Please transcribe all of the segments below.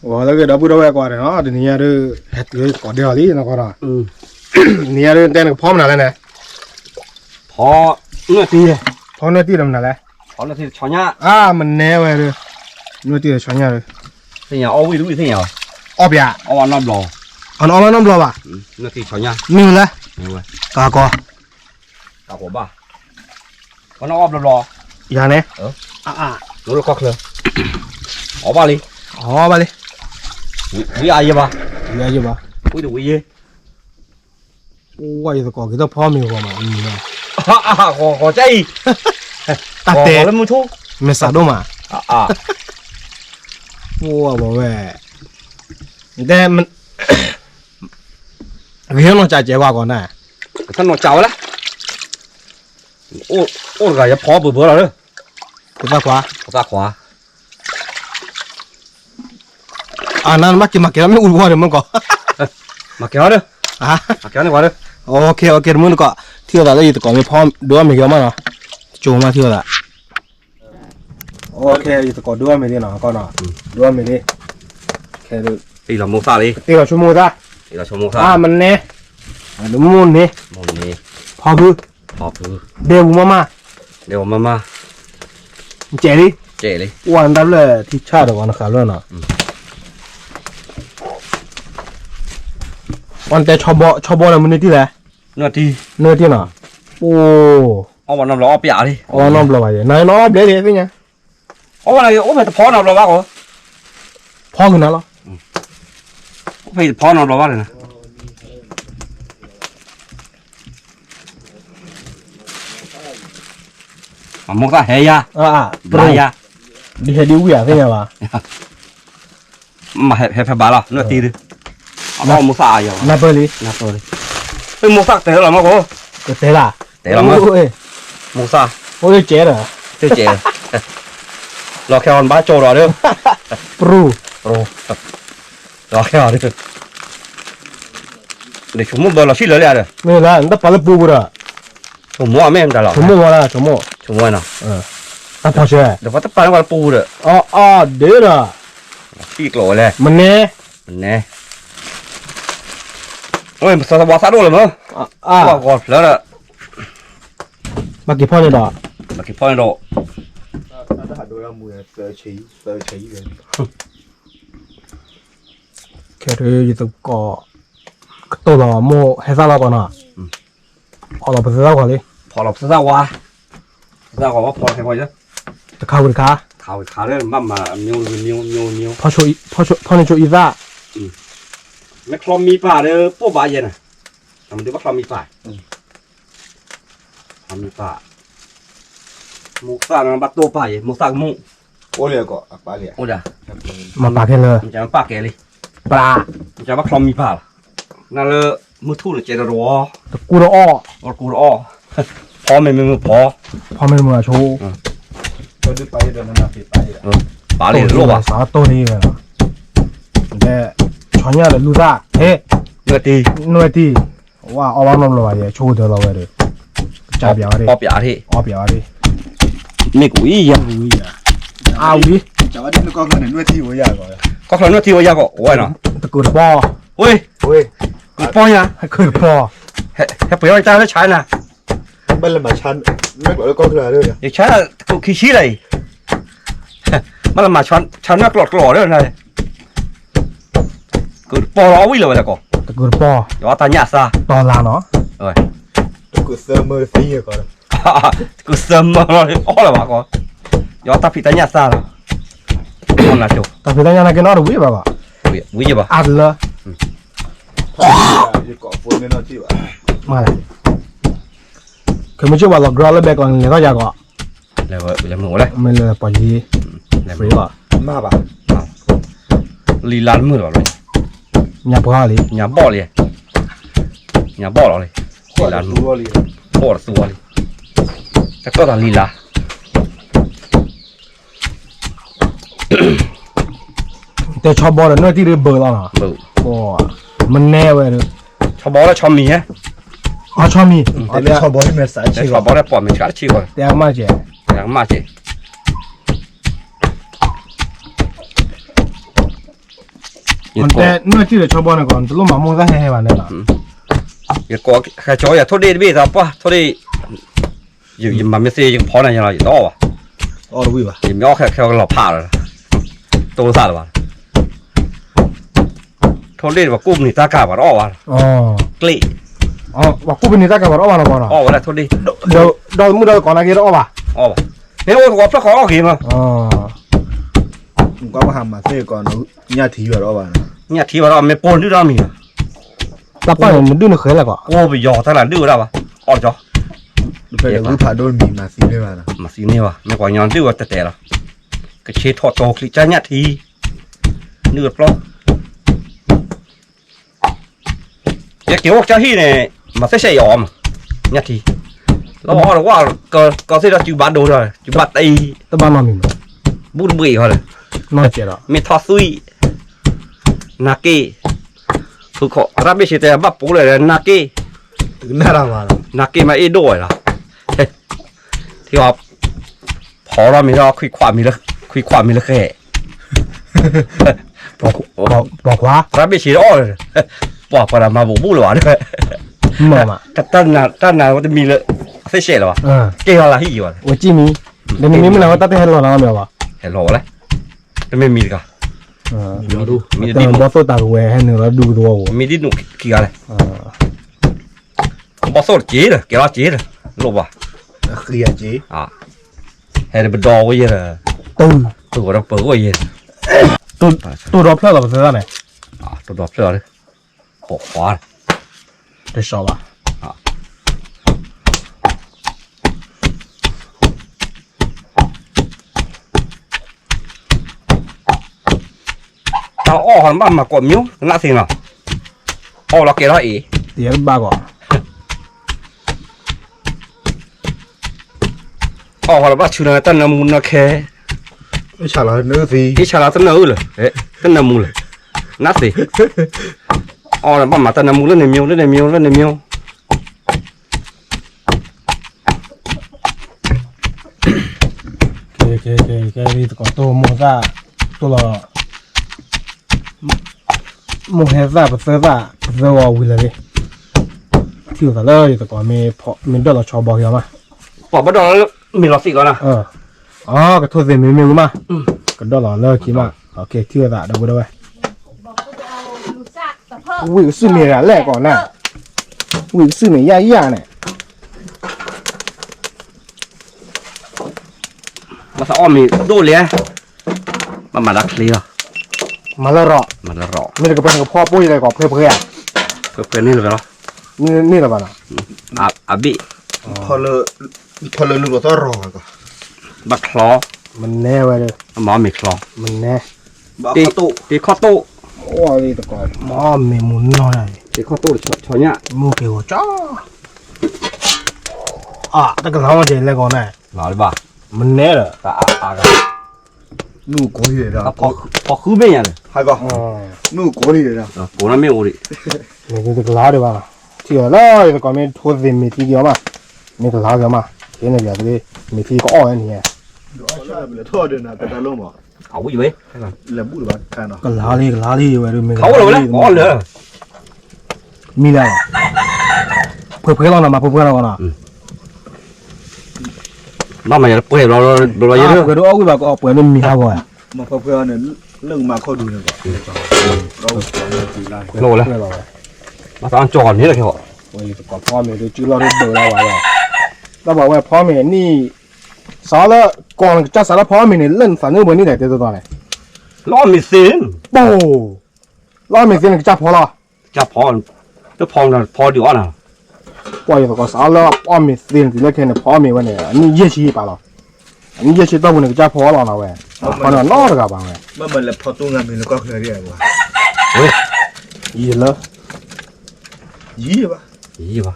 哇，那个那不着外挂的啊，这你家这还得搞掉的那个了。你家这带那个跑哪来呢？跑那地，跑那地怎么哪来？跑那地长伢啊，没奶外头，那地长伢的。这样熬味都这样，熬边，熬完那不老，熬那不老吧？那地长伢没有嘞，没有，嘎哥，大伙吧，我那熬不老，呀呢？我都搞去了，熬吧哩，好吧嘞，喂阿姨吧，呀就吧。喂的喂耶，我也是搞给他跑没有嘛，我在，大呆我没错，没啥动嘛。啊，我喂，但没，为什么加结quả còn này？他弄糟了，我个也跑不了了，不咋夸。不咋夸。啊，那makin没urut ada mana Makin ada, ah makin ada. ok mana kau thiêu đã lấy từ còn phom đua mình cái mà chùm mà thiêu đã ok từ còn đua mình đi nào con nào đua mình đi cái được Đây là một pha đi. tiêu là số một ra Đây là số một pha. à mình nè đúng môn nè Một nè. phò bự Hộp thứ. đều mama Đều mama. trẻ đi Trẻ đi. hoàn đáp là thịt cha được còn khá luôn à còn té cho bò là mình đi đấy Nó đi. nơi đi nào ô Ông vào nằm lò bịa đi. ô nó là vậy này nó để đi với nhá Ông này ông phải phó nằm lò bác hả? phò cái nào lo Ông phải phó nằm lò bác này nè. Mà một ta hệ ya. Bà ya. đi hệ điếu quẻ với nhà bà Mà hệ phải bà là nó đi đi. Ông một pha rồi. nạp đi Nạp rồi đi. Cái một pha tế là mà có. cái thế là Tế là mà. ôi Một pha. ôi chết rồi Thế trẻ. Lò khéo ăn bá trâu rồi đấy. pru Lò khéo đi. Để chúng mua bờ là xí lỡ lẹ rồi. này là nó phải là bu rồi Chúng mua mấy em trả lọ. chúng mua là chúng mua Chúng mua nào. à phải chưa Để phát bán qua pu rồi. để rồi Xí lỗ này. mình nè Nè. Ôi sao bỏ sát đồ rồi mà. Bỏ gọt lỡ rồi. mà cái phò này đó Mà cái phone độ. cái thứ gì tụi có tôi là mua hay sao là còn à họ là phải sao còn đi Phỏ lọc ra qua. Ra qua phỏ thế coi chứ. tụi khao được khá Khảo khá đấy mà nhiều. phò này chỗ ít ra Mấy con mi phà đấy bố bà gì này. Mình đi bắt con mi phà. Con mi phà. Một phà nó bắt tô phà gì, một phà mụ. Ô liệt có, bà liệt. Ôi da. mà bà cái là Mình chẳng bắt kẻ đi. bà Mình chẳng bắt con mi phà. Nó là mưa thu là chạy ra rõ. tụi cu đó Ở cú đó. Phó mình phó. phò mình mà chỗ Tôi đi bay rồi, nó nằm phía bay rồi. Bà liền lô bà. sao tôi đi rồi để cho nhà là lưu ra thế Người đi. nuôi thì wow ông nó là vậy chỗ đó là vậy đấy trả biểu đi Bóp giả thì. biểu đi Mình cũng ý vậy. ui Cháu đi nó con này nuôi thi với nhà rồi. Có khởi nó thiêu ra có. Ôi nó. tụi cu bò Ôi. Ôi, Cái bó nha. hay cười bò Hãy bởi ta nó trái nè. bây giờ mà chăn, mấy gọi là con là đây. Vậy trái là cụ khí xí này. Mà là mà chán nó lọt đấy này. Cứ bó đó quý là có. tụi cu bò Đó ta nhả xa. to là nó Rồi. Tôi cứ sơ mơ phí rồi còn. Cứ sớm mà nó ó là bà có. Đó ta bị ta nhả xa rồi. Con là chủ. tại vì đây là cái nó được quý bà Quý gì bà? ăn là Đi cọ phun nên nó chịu ạ. mà này cái mình chưa bảo là grow lên còn người ta già gọi Là vợ bây giờ ngủ đây. mình là bỏ gì Là free gọi Ma bà. Lì lan mưa rồi. nhà bò đi Nhà bỏ liền. Nhà bỏ rồi. Lì lan mưa. Tua liền. Bỏ là tua đi. Chắc có là lì lan. để cho bò là nơi đi bờ là nó Bự. bò mình nè vậy được Cho bó là cho mì á. cho mi Ở đây cho bố mẹ sải Để chi cho bó là bỏ mình cả chi rồi. để mà chị Đáng mà chị. มันแต่เนื้อที่เราชอบบ้านก่อนตัวหมาโม่ซะให้บ้านเนี่ยล่ะ อย่าก่อแค่จออย่าโทษดีพี่สับปะโทษดีอยู่มันไม่ซียังพอนะยังเราอยู่ต่อวะ အော်ဝေးပါ ยังไม่ออกแค่เราผ่าเลยโตซาหรือวะโทษดีว่ากุ้งนี่ตากาบอ้อวะ อ๋อก ลี อ๋อว่ากูเป็นนี่ตะกันบ่เอาบ้านก่อน อ้อวะโทษดี เดี๋ยวมื้อเดี๋ยวก่อนนะกี่รอบป่ะ อ้อวะเนี่ยโอ้โหพระขอออกกี่มา อ๋อ ကွာမဟာမှာစေကောညထီရတော့ပါနော် เนี่ยที่ว่าเราไม่ปนที่เรามี แล้วป้ามันดื้อเคยแล้วก็ โอ้ไปยอท่าหลังดื้อแล้ววะอ๋อจ้ะ ဒီဖက်ဝဖာတော့မီမှာစီနေပါလား มาสิเนี่ยวะไม่กว่าย้อนดื้อแต่ละก็เช็ดทอดโตคลิจ้าเนี่ยทีเนื้อปลอกอย่าเกี่ยวกับเจ้าที่เนี่ยมาใส่ยอมเนี่ยทีเราบอกว่าก็ที่เราจูบัดดูเลยจูบัดไอ้ ตะบ้านมามีมั้ย บุญบุยเขาเลย นอนเจ็ดอ่ะ มีทอซุยนาเก้คือเขารับไม่ใช่แต่บับปูเลยนาเก้ ဒီနားရပါလား นาเก้มาเอโดยล่ะที่ว่าพอเรามีเราคุยความมีแล้วคุยความมีแล้วแค่ บอกว่า รับไม่ใช่อ้อเลยบอกparaมาบุหรอเนี่ย มามา แต่ตั้งนานว่าจะมีเลยไม่ใช่หรอวะ เกี่ยวอะไรอยู่วะ ว่าจีมีเดี๋ยวนี้มันแล้วตัดให้เราแล้วมั้ยวะ เห็นหรอเลยจะไม่มีกัน ပြောတော့ มี แต่ ดิน บอสตาเวให้หนึ่งแล้วดูตัว มีดินหนุกกี่อะไรบอสโซเจ๋อเกี่ยวเจ๋อรู้ป่ะ ခရီးကြီး อ่ะเห็นเป็นดอกเยอะเลย ตู้ ตัวเราเปิดเยอะ ตู้รอบเพื่อนเราเป็นอะไร อ่ะตัวดอกเปลือกเลยหกขวา ได้ชอบป่ะ เราอ้อหันบ้านมากดมิ้วน่าสิงอ่ะอ้อเราเกี่ยวอี เดี๋ยวบ้าก่อน อ้อเราบ้าชื่ออะไรตั้งน้ำมูลนะแค่ ချလာနေစီ ที่ชาลาตั้งน้ำเลยเอ๊ะตั้งน้ำมูลเลยน่าสิอ้อเราบ้านมาตั้งน้ำมูลเล่นในมิ้วเล่นในมิ้วเล่นในมิ้ว เคนี่ตัวตัวโมซ่าตัวละโมเฮซ่าเป็นเซซ่าเป็นเซวาวิลเลยที่ตัวละอยู่ตัวก่อนมีพอมีดอลชอบบอกยังมั้ย บอกมาดอนมีรถสิก่อนนะ อ๋อก็ทั่วเซมีมีมั้ยก็ดอลเลิกกี่มั้ยโอเคที่ตัวละเดี๋ยวดูด้วยวิ่งซื้อมีอะไรแรกก่อนนะวิ่งซื้อมีย่าเนี่ย มาสะอ้อมีดูเลยมันมาลักเลีย มาแล้วรอ มันละรอ ไม่ได้ก็เป็นกับพ่อปุ้ยอะไรก่อนเพื่อ เพื่อนนี่เลยเหรอ นี่แหละป่ะนะ อาบิ ဖလလူတော့ရောက บักคลอ มันแน่ไว้เลย หมอมีคลอ มันแน่ ตีข้อตู้ โอ้ยตะก่อนมอมีหมุนหน่อย ตีข้อตู้ชอเนี่ย มูเกี่ยวจ้าแต่ก็เราเจอแล้วก่อนนะ หล่อหรือเปล่า มันแน่เลย ตาอากัน နုကိုရီရတာ พอคือไม่ยังเลย ဟာကောနုကိုရီရတာ กูน่าไม่โอริ นี่คือตะลาดีป่ะที่แล้วตะก่อนมีทั่วเซมีที่เกี่ยวมามีตะลาเกี่ยวมาเห็นอะไรอย่างนี้มีที่ก็อ้อยนี่ ထော်တယ်နာတလုံးပါ เขาอยู่เว้ย လက်ဘူးတော့ခံတော့ ก็ลาลีไว้ด้วย เขาเลยเลยอ๋อเลย มีแล้วเพื่อเรานะมาเพื่อเรานะ บ้านมันจะเปิดเราเยอะเลย ก็ดูเอาไปแบบก็เอาเปิดมันมีห้าบ่อย မဖောက်ဖောက်နဲ့လုံမှာခောက်တူနေပေါ့တော့ဒီလိုက် โลแล้ว เพื่อเรา มาตอนจอดนี่เลยแค่ว่า โอ้ยก่อนพ่อเมย์ดูจื้อเราได้เบอร์เราไว้เราบอกว่าพ่อเมย์นี่สาวแล้วก่อนจะสารพ่อเมย์นี่เล่นฝันเรื่องบนนี่ไหนเดี๋ยวตอนไหน ล้อมีเส้น โป้เราเมย์เสียงจะพอละ จะพอจะพอนะพอเดี๋ยวนะ ปล่อยตัวก็สาวแล้วพ่อเมย์เสียงที่เล็กแค่เนี่ยพ่อเมย์วันนี้นี่เยี่ยชีป่ะล่ะนี่เยี่ยชีตัวบนนี่จะพอละนะเว้ยพอเนี่ยนอร์กับบ้างเว้ย မမလည်းဖောက်တူငါမင်းကောက်ခရရကွာ ยี่เลย ကြီးရပါ ยี่ป่ะ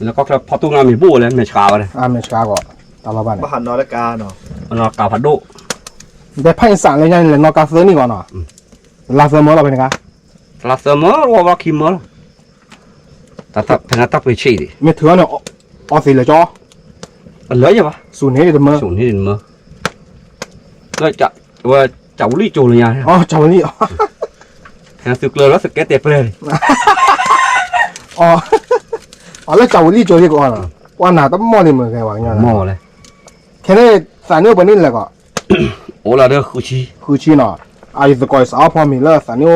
แล้วก็พอตู้งานมีบู้เลยไม่ช้าเลย เมย์ช้าก่อนตามมาบ้าน မဟာနော်လည်းကားနော် มันกาพัดโด แต่ไพ่สั่งเลยยังเลยนอกาเซ่นี่ก่อนเนาะลาเซ่มอเราเป็นไง ลาเสมอว่าคิมอลแต่เป็นนักไปชี้ดิ เมย์เถื่อนเนี่ยออสิเลยจ้อ มันเลยป่ะ ศูนย์นี้เดี๋ยวมา สูงนี่ดินมือแล้วจะว่าจะวิ่งจูเลยยัง อ๋อเจ้านี่ สึกเลยแล้วสึกแกเตะไปเลย อ๋ออ๋อแล้วจ่าวลี่โจที่ก่อนอ่ะว่าหนาต้องมอนี่เหมือนกันวะเนี่ย หม้อเลย แค่นี้สารเนื้อปนี่แหละก็ โอ้ละเด้อคือชี คือชีเนาะอายุสกอยสาวพอมีแล้วสารเนื้อ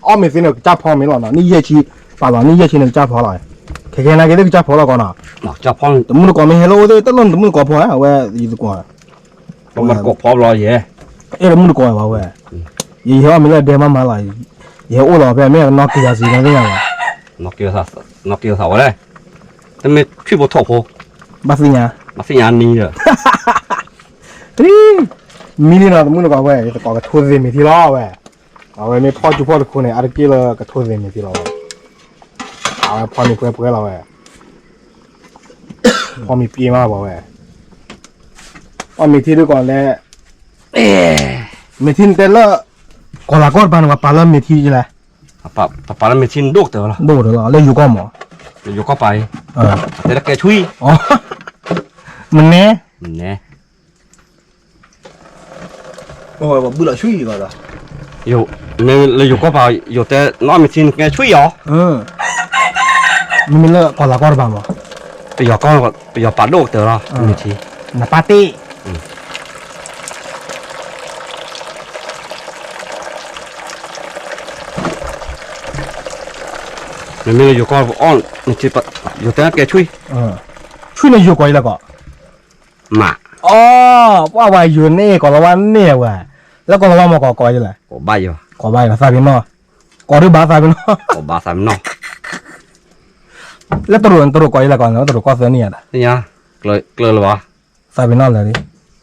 อ้อมมีสิเนี่ยจับพอมีแล้วเนาะนี่เย่ชีป่าหลอนี่เย่ชีเนี่ยจับพอเลยแค่นั้นก็ได้จับพอแล้วก่อนเนาะ หมักจับพ่อง แต่มึงก่อนไม่เห็นแล้วเด้อตั้งแต่มึงก่อนพออ่ะเว้ยยี่สิบกว่า มันกบพร้อมรอเย่ เอ้ยมึงก่อนวะเว้ยยี่ห้อมีแล้วเดมาเลยยี่ห้อเราแบบไม่นอกกี่สิบนั่นเองวะ นกเกียวสาวเลยแต่ไม่ชื่อบททบโพ บัสเนี่ย มาสิงานนี้เหรอ มีนี่นะมึงก่อนเว้ยแต่ก่อนก็ทุ่มเต็มที่ล้อเว้ยเอาไว้ไม่พอจุพอทุกคนเนี่ยอาร์กิเลก็ทุ่มเต็มที่ล้อเอาพอมีเพื่อนเราเว้ยพอมีปีมากบ่เว้ยพอมีที่ด้วยก่อนแล้วมีที่แต่ละก่อนละก่อนบ้านว่าปาละมีที่ใช่ไหม ปะแล้วไม่ชินดูกเต๋อละ ดูเดี๋ยวแล้วอยู่ก่อนหมอ อยู่ก็ไป แต่ละแกช่วย อ๋อมันแน่ เนี่ย โอ้ยว่าบุหรี่ช่วยก่อนละ อยู่เนี่ยเลยอยู่ก็ไปอยู่แต่น้อยไม่ชินแกช่วยเหรอ มันมีเลิกก่อนละก่อนบ้านบ่ ไปหยอกก็ไปหยอกปาดูกเต๋อละไม่ชิน น่ะปาร์ตี้ มันไม่อยู่ก็อ้อนไม่ชินปะอยู่แต่แกช่วย ช่วยในอยู่ก่อนแล้วก็ หมา อ๋อว่าอยู่นี่ก่อนละวันนี่เว้ยแล้วก่อนละวันมาก่ออยู่แหละ โอ้บ้าอยู่ ก่อใบกับซาบินเนาะก่อด้วยบาซาบินเนาะ โอ้บ้าสามน้อง แล้วตรุก่ออยู่แล้วก่อนแล้วตรุก่อเสือเนี่ยนะ นี่ยเกลือเลยวะ ซาบินเนาะเลยดิ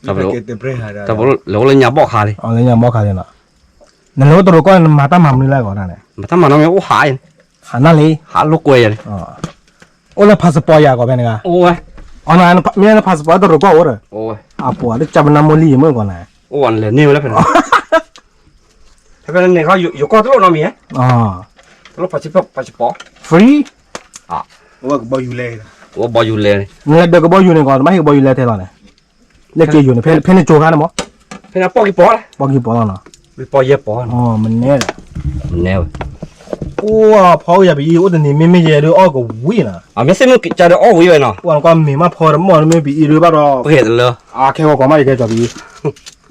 แต่บอก เก็บเต็มเปรี้ยหาได้ แต่บอกเหลือเลยยาบอกขาเลย อ๋อเลยยังบอกขาเลยเนาะนั่นแล้วตรุก่อมาตั้งมั่มนี่แหละก่อนนั่นแหละ มาถ้ามันน้องยังโอ้หาย หานั่นเลย หาลูกกล้วยเลย อ๋อโอ้แล้วพาสปอร์ตยาก่อนเป็นไง โอ้ย อ๋อนั่นมีนั่นพาสปอร์ตตรุก่อโอ้เลย โอ้ย อ่ะปวดจับน้ำมันลีเมื่อก่อนนะ โอ้วันเลยนิ่วแล้วเป็นถ้าเป็นเนี่ยเขาอยู่ก็ตัวน้องมีอ่ะ อ๋อ ตัวปัจจุบัน ฟรี ว่าบ่อยู่เลย โอ้บออยู่เลย นี่แหละเด็กก็บอกอยู่ในก่อนไม่ให้บอกอยู่แล้วเท่านั้นเล็กเกยอยู่ในเพนโจกันนะมั้ง เป็นอะไรปอกี่ปอละ บอกกี่ปอนด์เนาะ มีปอเยอะปอ อ๋อมันเนี่ยแหละ แนว โอ้พออย่าไปอีอุดนี่ไม่เยอะด้วยอ้อก็วิ่งนะ อ่ะไม่ใช่มึงจะได้อ้อวิ่งเนาะ วันก่อนมีมาพอแล้วมันไม่ไปอีหรือเปล่า ไม่เห็นเลย อ่ะแค่ว่าก่อนไม่แค่จะไป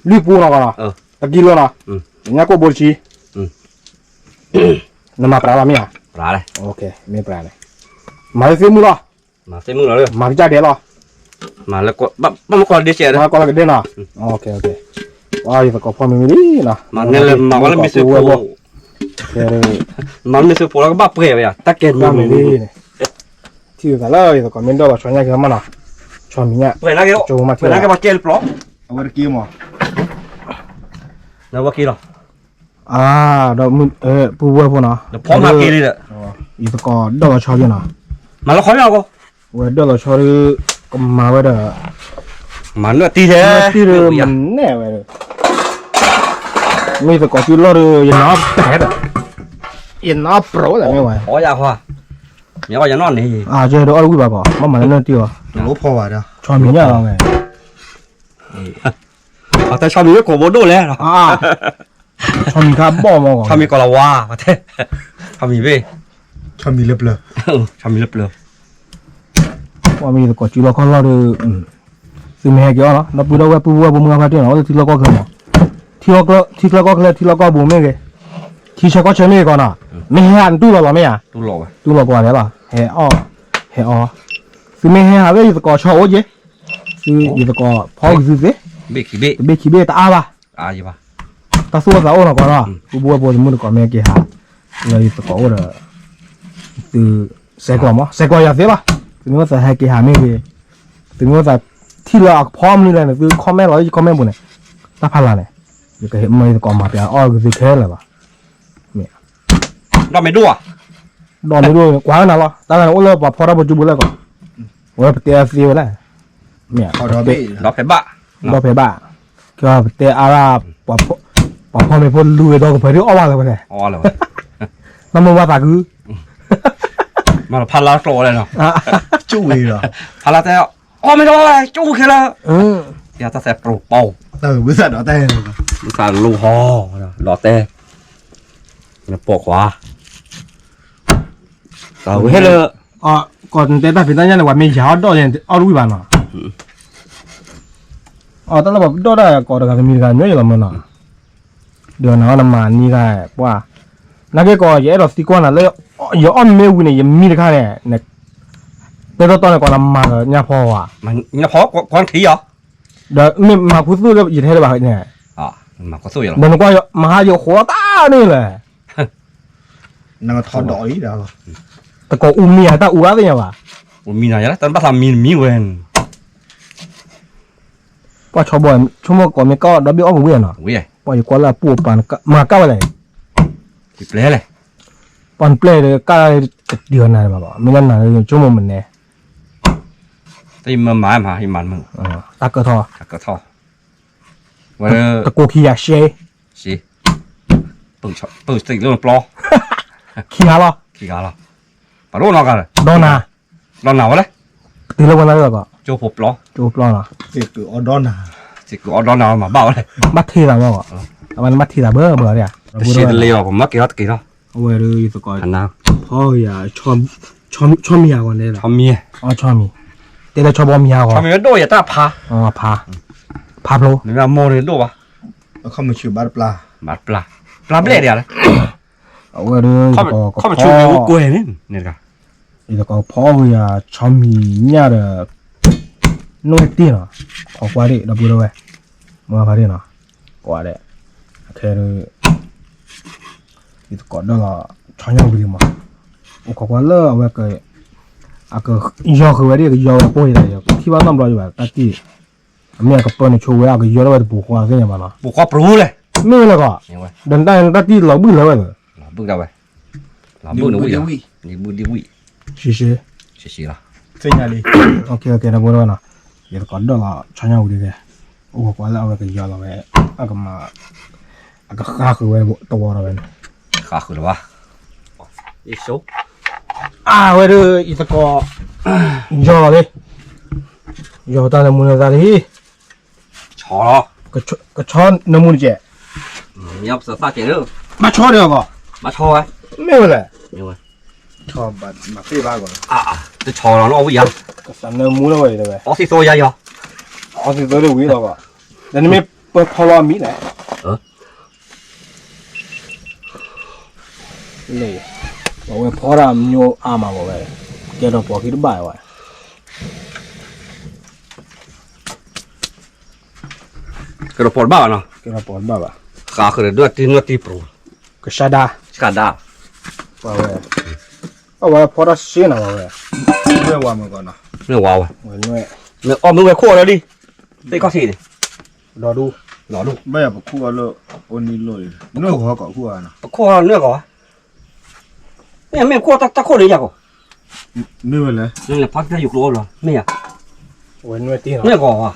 รีบปูนะก่อนนะตะกี้แล้วนะเนี่ยก็บอกชีนั่นมาปลาละมั้ย ปลาเลย โอเคไม่ปลาเลยมาเสียมือละ มาใส่มึงเลย มาจ่ายเดี๋ยวละ มาแล้วก็บ้ามาก่อนเดี๋ยวเสียเลย มาก่อนก็เดี๋ยวนะโอเคว้าวอยู่ก็พอมีดีนะ มาเนี่ยเลยมาวันละไม่ซื้อปู แค่เลย มันไม่ซื้อปูแล้วก็บ้าเปรี้ยวอ่ะตะเกียบ ว่ามีดีที่อยู่กันแล้วอยู่ก็ไม่ได้ว่าชวนยากันมานะชวนมีเนี่ย เปรี้ยวนะแกเปรี้ยวนะแกมาเจลปลอก เอาไว้กี่หม้อ แล้วว่ากี่หรอ ดอกมึงปูวัวพวกนะ เดี๋ยวพร้อมมากี่เลยอ่ะ อยู่ก็ดอกชอบอยู่นะ มาแล้วขอไม่เอาก็ เว้ยดอกชอบก็มาเว้ยเด้อ มันเนี่ยตีเด้อ ที่เรือมันแน่เว้ยมีแต่ก็ที่เรายันน้าแปดยันน้าโปรแต่ไม่ไหว ขอยาขวาเมียว่าอย่านอนนี่ เจอดอกอะไรกูบ้าก่อนมันนั่นตีวะ รู้พอว่ะเด้อ ชอบมีเนี่ยเราไง แต่ชอบมีก็โบดูแล้วเนาะ ชอบมีครับบ่มาก่อน ชอบมีกอลาวาประเทศชอบมีเว้ย ชอบมีเล็บเลย ชอบมีเล็บเลย ว่ามีแต่ก็ที่เราคนเราซึ่งไม่ให้เกี่ยวเนาะเราปูดอกว่าปูวัวปูมึงมาที่เนาะที่เราก็เคยมาที่เราก็บูมไม่เลยที่ฉันก็เชื่อไม่ก่อนนะไม่ให้อันตู้เราหรอไม่อ่ะ ตู้หลอก ตู้เราก่อนแล้วล่ะเฮ้อซึ่งไม่ให้หาว่าอยู่ตะกอชอบโอ้ยซึ่งอยู่ตะกอพอคือสิ เบกี้เบ้ เบคีเบตาป่ะ อยู่ปะ ตาสู้สาวน่ะก่อนอ่ะกูบัวบัวมึงก่อนแม่กี่หาเลยอยู่ตะกอเด้อคือเสกว่ามั้งเสกว่าอย่าเสียป่ะถึงว่าจะให้กี่หาไม่กี่ถึงว่าจะที่เราพร้อมนี่แหละเนี่ยคือคอมเมนต์เราคอมเมนต์บุญเนี่ยตาพันละเนี่ยอยู่ก็เห็นมันตะกอมาเปียอ้อคือแค่เลยป่ะ เราไม่ดูอ่ะ ดอนไม่รู้กว้างนะล่ะแต่เราโอ้เลยป่ะพอเราปัจจุบันแล้วก่อนว่าเตะซีไปแล้วเนี่ย เอาดอกเบี้ย เราไปบ้า เราไปบ้าก็เตะอาราป่ะพ่อไม่พ้นลุยดอกไปที่อ้อว่าเลยเนี่ย อ๋อเลย น้ำมันว่าตาคือ มาพันล้านโกรเลยเนาะ จุ้ยเหรอ พันล้านแต่อ๋อไม่ได้จู้แค่ละ Ừ. อย่าตัดแต่ปลูกเป่า บริษัทเอาแต่ สารลูกฮอหล่อแต่ nó bỏ khóa tao hết rồi còn để ta phải nói là mình giáo đó thì ở đuôi bạn à tao là bảo đó là có được cái mình cái nhớ là mình à được nó là mà như cái qua那个个也都习惯了，那有按没有呢，也没得看嘞，那这都当然讲了嘛个人家跑啊， mà nhà phó quan khí à 那没嘛不是个一天的吧呢， mà có xui rồi 那个有嘛还有火大呢嘞， năng là thọ đỏ ý đó 这个乌米还打乌拉的呀吧， mình này tao bắt làm mình quên 我超不出门搞没搞，那边熬不完了， ui我就过来补办个嘛搞嘞， thì play này 办 play 的搞เดือนไหน吧，没人拿就我们呢， thì mà thì mặn mừng 大个头， cái thò và 这过去呀谁， gì bự tỉnh luôn plo 去下了， thì cả là bà đốt nó cả rồi 到哪？ nó nào đấy 对了，我那个个 cho phục plo 就不了。 thì từ ở đó nè thì có đó nào mà bảo đấy มัดทีละบ่มันมัดทีละเบอร์เนี่ย thì liều của mất cái đó เอาไว้ดูอยู่สกอย thằng nào พ่ออย่าชอบเมียก่อนเลยล่ะ thằng mía อ๋อชอบมีแต่เราชอบบ่เมียก่อน thằng mía đôi vậy ta phá อ๋อพาโล nên là mua đến đôi à không mà chịu bắt pla bắt pla bể đi à đấy เอาไว้ดู không chịu nhiều quê đấy nên cả อีกก็พ่ออย่าชอบมีเนี่ยเด้อน้อยตีเนาะขอกว่าดิเราพูดเอาไว้มาพาดิเนาะกว่าเด้แค่อีกก็เด้อชอบอย่างอื่นมาขอกว่าเลิกเอาไว้ก็อ่ะก็ยอคือไว้ดิก็ยอป่วยได้ที่บ้านน้ำร้อนอยู่แบบตัดที่အမေကပေါ်နေချိုးရကရောတော့ပူခွာခဲ့ရမှာလား bộ khoa pru này မင်းလည်းက nhưng mà ဒန်တိုင်းတတိလောက်ဘူးလည်းပဲ là bước đâu vậy là bước đâu vậy đi bước đi vậy ရှိရှိ xì là xây nhà đi โอเคโอเคတော့ဘောတော့နော်ဒီကတော့ချမ်းရဦးလေးပဲဟိုကွာလာဝဲကရောလာပဲအကမအကခါခွဲတော့တော့ပဲ khá khử là ba đi số အာဝဲရဤတကောရောလေရောတာလည်းမနေသားလေ chó đó ကချောနမှုကျ nhập sợ ta chạy được မချောတယ်ကော mà chó ấy မင်းလည်း nhưng mà cho bạn mà phê ba còn cái chó nó bây giờ ကစနမှုလည်းပဲပဲ có xí xôi ra rồi အော်ဒီတော့ဝေးတော့ကဒါနေမပေါ်လာမီးလေလေဘောဝဖော်ရမျိုးအာမှာဘောပဲကျတော့ပေါ်ကြီးတပိုင်ဝါ cái đồ pork bao nó ကျတော့ပေါ်ပါပါ khá khử được nó tí pru ကရှာဒါ cả đa ပါဝဲအော်ဝါဖော်ရရှင်းလာပါပဲ quê qua mà còn nào nó wow rồi ဝဲနွဲ nó ôm nó về khô nó đi đây có gì này ဒေါ်ဒူ nó đủ bây giờ khu ở lợ ôn đi lội nước của họ có khu à nào khô nước có mẹ mẹ khô ta khô đấy nhỉ cô nước này nên là phát ra dục lúa rồi mẹ ဝဲနွဲတင်း nước có à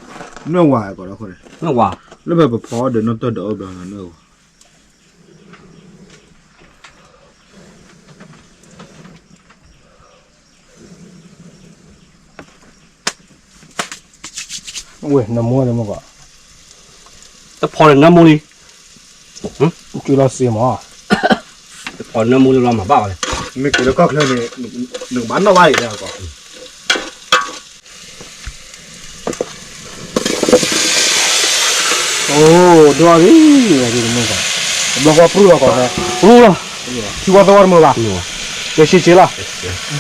nước ngoài có đó thôi nước wow lúc bây giờ phó để nó tôi đỡ được là nước ဝဲနမောတယ်မက ta phò nó mua đi ကျူလာစီမော phò nó mua đi làm mà bảo này mấy cái đó có cái này đừng bán nó bay ra có โอ้ဒေါ်ရီဒီမောကဘောကပရူကောလေ pru rồi ချီဝတော်မောပါ nhiều ကျရှိချီလား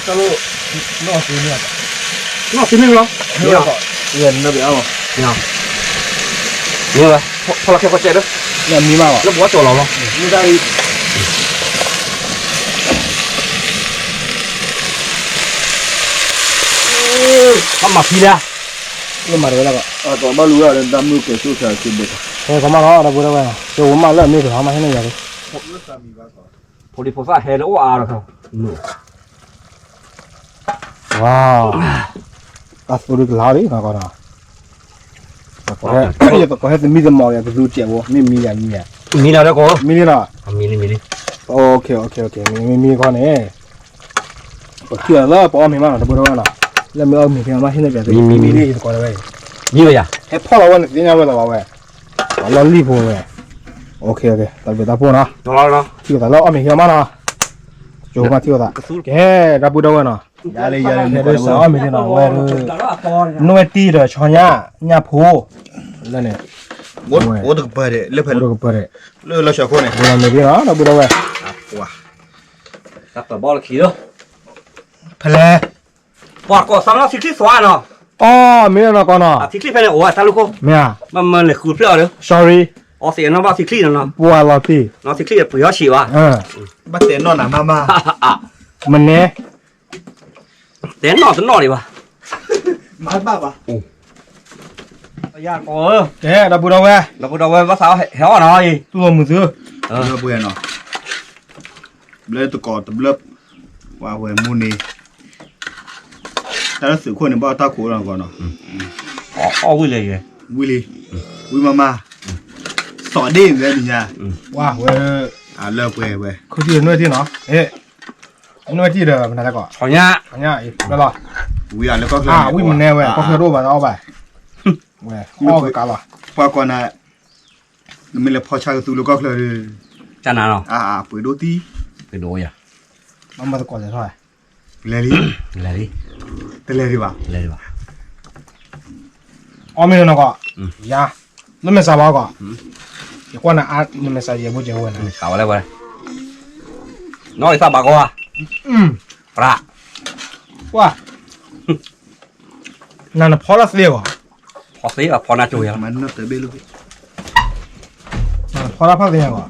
sao nó xí nữa nó xin lên không nước có tiền nó bị không nhiều nhiều rồi phò là theo con chạy đó ညမီမာပါ nó bỏ chỗ nào không như đây không mà phi ra ဒီမှာလည်းက à có bao lúa là đam mưu cái chỗ trời xin được ဟဲ့ကမတော့တော့ဘောတော့ကျိုးမလည်းမေးတော့မှဟင်းနေရတယ် phò đi phò sa hè nó à rồi không nửa ဝါအဆူရကလာရီကတော့ကောအဲ့တော့ဟဲ့မီဒမောရတူချေဘောမီမီယာမီယာ mì nào đó có မီလီလား mì đi โอเคမီကောနေပကျလာပေါ်မီမာတော့ဘောတော့လားလက်မအောင်မီပြန်မဟင်းနေကြတယ်မီလေးကောလည်းပဲ mì rồi à ဟဲ့ဖော်လာဝန်တင်ရဝဲတော့ပါပဲလော်လီဖို့ပဲ โอเคตาเบตาพูเนาะ đó đó ที่ตาเราเอาไม่เหี่ยวมาเนาะโจมาที่ตาแกดับบูดาวเนาะ ยาเลยยาเลย เนี่ยเดี๋ยวสาวไม่ได้เนาะเว้ย đó là to หน่วยตีเด้อชอญญาโพแล้วเนี่ย วดวดก็เปิดเลยเลือกเปิด บูดก็เปิด เลือกเราชอบคนเนี่ย บูดาไม่ได้เนาะดับบูดาว ว้า đặt vào bao là khí đâu เพล bọt của sao nó xịt xịt xóa nó อ๋อมีเนาะก่อนเนาะ xịt xịt phải này ủa sao lúc không เมีย mà lại khử phèo nữa sorry ó xịt nó bao xịt xịt nó บัวลอตี nó xịt xịt là phải chịu à บัดเตนนอนหนามา มันเนี่ย đến nó đi bà มาบ้าปะ ya có แกดับบูดาว nó bắt đầu bắt sao héo à nó gì ตัวมือซื้อ เลือกเบื่อเนาะเลือกตัวกอดเลือกว่าเว้ยมูนี่แต่ละสื่อคนเนี่ยบ้าตาขู่เราก่อนเนาะ ó vui lì kìa วิลีวิมาสอนดิ้นเลยนี่ไง ว้าเว้ย เลิกเว้ยเว้ย คือที่หน่วยที่เนาะเอ๊ะหน่วยที่เด้อมันอะไรก่อน khỏi nha อันนี้อีกแล้วหรอ วิแล้วก็ วิ่งมันแน่เว้ยก็คือรูปมันเอาไปเว้ยเอาไปกันหรอ พอก่อนนะไม่เลยพอชาตูแล้วก็เลย cha nào nào ปุ๋ยดูตี cái đồ à มันมาตะกอนจะเท่าไหร่ เลยดิ lấy đi แต่เลยดีป่ะ lấy đi bà อ๋อไม่รู้นะก็ยาแล้วไม่ทราบก็อีกคนน่ะไม่ทราบยังไม่เจอวันนะ khảo lại bà nói sao bà cô à ปลา ว่านั่นน่ะพอละเสียก่ะ พอซีอ่ะพอนาจุยอ่ะ มันน่าจะเบลูก นั่นพอละพักเสียก่ะ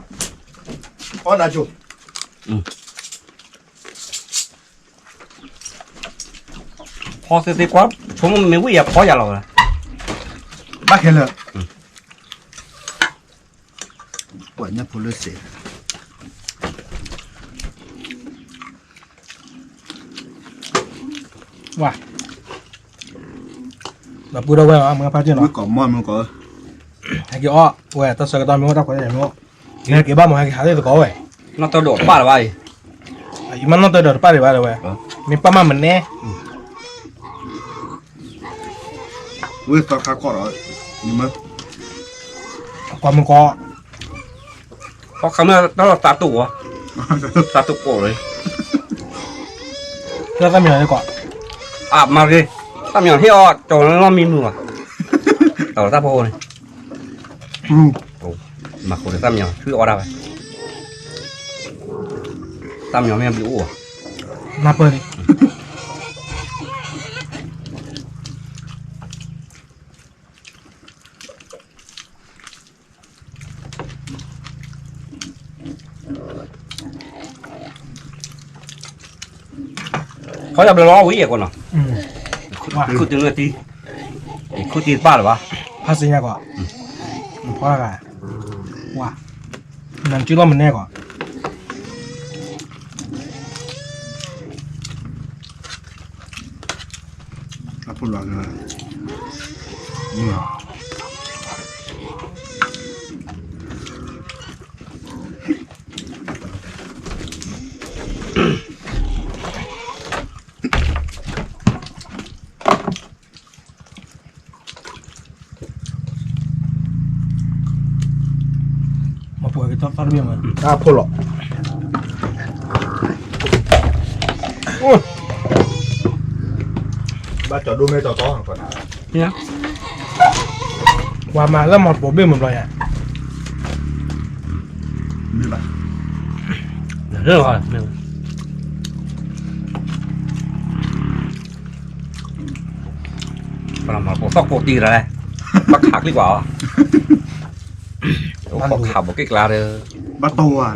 อ๋อนาจู พอซีกว่าผมไม่วิ่งพออย่าหรอกนะ บ้าแค่เลยปวดเนี่ยพลเสีย ว่าแบบพูดเอาไว้ว่ามึงพาเจ้าเนาะ วิก่อมอนมันก็ ให้กี่อ้อเว้ยตัดสกัดตอนมึงตัดคนใหญ่มึงเนี่ยกี่บ้านมึงให้กี่หาได้ตัวก่อเว้ย nó tao đổ ba là bay อีมันต้องเดินไปเลยว่าเลยเว้ยมีป้ามาเหมือนแน่ วิต่อขาคอร์นี่มั้ง ความมึงก็ có khám là nó là tạt tủ à tạt tủ cổ đấy เพื่อก็มีอะไรก่อน à mà đi tao nhỏ theo chỗ nó mìm mùa tao tao phô này mà cổ để tao nhỏ cứ ở đâu vậy tao nhỏ em bị ủ à มาเปิดดิ เขาจะไปล้อวิ่งก่อนเนาะ ว่า คือถึงนาทีคือตีป้าหรือวะ ภาษีเนี่ยก่อนเพราะอะไรว่านั่นชื่อว่ามันแน่ก่อน ครับพูดว่าไงนี่ มาป่วยกันตอนเบี้ยมันพูดหรอบ้าจอดดูไม่จอดต่อก่อน เนี่ย ว่ามาแล้วมาป่วยเบี้ยมันเลยอ่ะ นี่ป่ะ เรื่องอะไรเรื่องเรามาปกซอกปกตีอะไรปักหักดีกว่าปักหักบอกกิ๊กลาเลย บ้าโตอ่ะ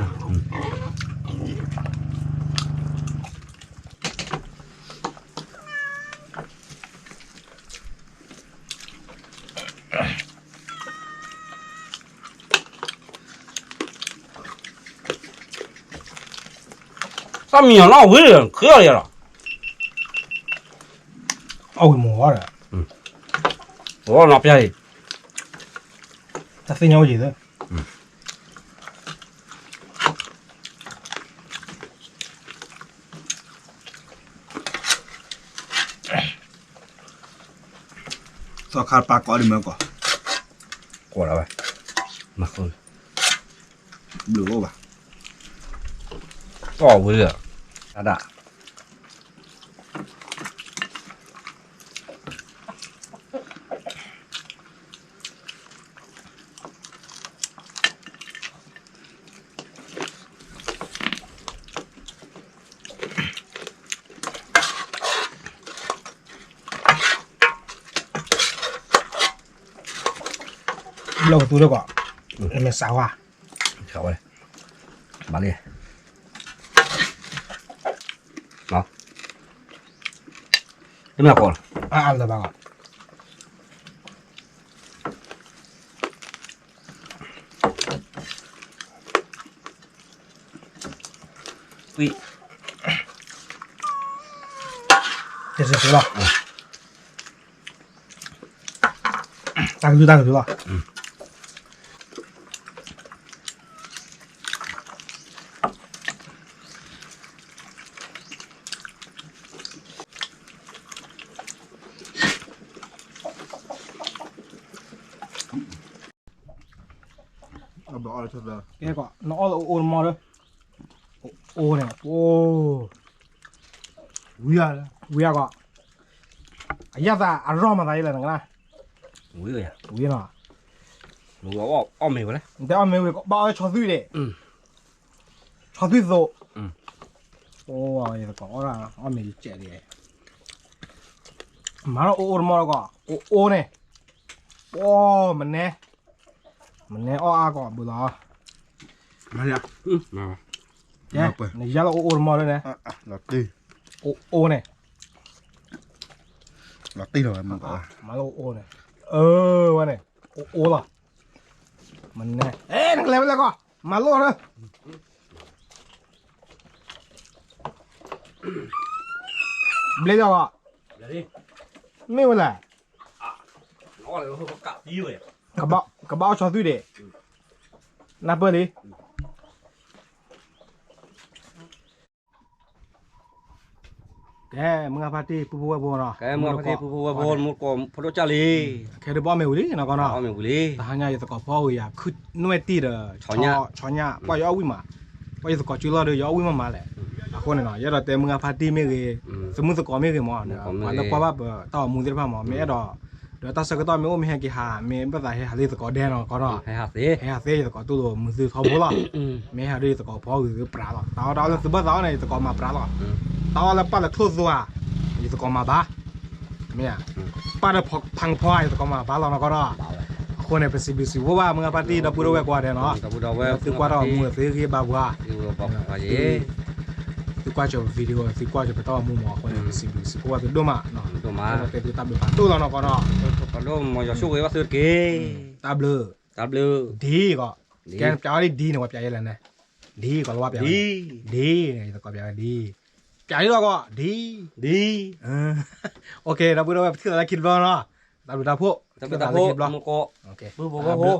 sao mình nó với rồi khứa rồi rồi เอาหมูอ่ะ ủa nộp gì ถ้าเสียเอาgì đó สอขาดปากก่อนดีมั้งก่อน của đâu vậy mà không blue ba ก็เวอร์อะดะ lâu tôi đâu có em sao à เข้าไปมาเลยเนาะนี่มาก่อน ăn rồi bà ạ วิ 됐어 됐어 tăng cứ rồi เอาบ่อะไรทุกเลย cái quả nó là ôn mò đấy ô này ô uya quả à ya ta à ro mà đây là thằng này อุ้ยเลย uya nó หนูว่าอ้อมเหวเลย แต่ว่าไม่ก็บ้าชอซุยเลยชอซุยโซโอ้ยแต่ก็อ่ะอ่ะไม่เจ๋งเลยมาแล้วโอ้มอแล้วก็โอ้เนี่ยโอ้มันเนี่ยอ้อก็บุญละ มาเนี่ย มา เจ๊เนี่ยยาละโอ้มอเลยเนี่ย อ่ะหลอดตี โอ้เนี่ย หลอดตีเลยมันก็ มาแล้วโอ้เนี่ยวะเนี่ยโอ้ล่ะมันเนี่ยนักเลงแล้วก็มาโลดเลยเบลล์ก็ เดี๋ยวดิ ไม่เป็นไร น้องเลยเขากะดีเลย กระเป๋าชอซุยเด้นับเบอร์ดิแกมึงอาพาร์ตี้ปุ๊บปุ๊บเนาะ แกมึงพอดีพูดว่ามุดก่อนพอดีจ้าเลย แค่เดี๋ยวบอกไม่รู้ดินะก็เนาะ อ้อมเหวเลย แต่หางานอยู่ตะกอพ่ออย่าคือนุ่มตีเด้อช้อนยาป้ายเอาวิ่งมาป้ายตะกอจุฬาเด้อยาวิ่งมาแหละคนเนาะอย่าเราแต่มึงอาพาร์ตี้ไม่เลยสมมุติตะกอไม่เลยมั้งเนี่ยวันละป้าแบบต่อมึงจะพามั้งไม่ดอกเดี๋ยวตาสักก็ต้องไม่โอ้ไม่ให้กี่หาไม่ภาษาให้หาเลยตะกอแดงเนาะก็เนาะ ให้หาสิ ให้หาเสียตะกอตัวมึงซื้อทอบุละไม่หาเลยตะกอพ่อคือปลาหรอกตาเราซื้อบ้านเราเนี่ยตะกอมาปลาหรอกตาเราป้าเราทุ่งซัวยี่ตะกอมาบ้าไม่อะป้าเราพังพ่อยตะกอมาบ้าเราเนาะก็เนาะคนเนี่ยเป็นสิบเพราะว่ามึงอาพาร์ตี้ดับเบิลเวกว่าเด้เนาะ กับบุดาวเว้ ซื้อกว่าเรามึงซื้อกี่บาทวะ คือบอกว่าเย่ ซื้อกว่าจะวิดีโอซื้อกว่าจะไปต่อมึงหมอคนเนี่ยเป็นสิบเพราะว่าเป็นดูมาเนาะ ตัวมา แต่ดูตาเบลดูเราเนาะก็เนาะ ก็โดนมอยชู้ว่าซื้อเก๋ ตาเบล ตับเลย ดีก็แกนจ้าได้ดีเนี่ยว่าใจอะไรนะดีก็ว่าใจ ดี ดีเนี่ยตะกอใจดีใจเราก็ดี ดี โอเคดับเบิลแบบที่เราคิดบ้างเนาะดับเบิลพวก ตับเลยตาโผล่มุกก็ โอเค บุบบุบบุบบุบ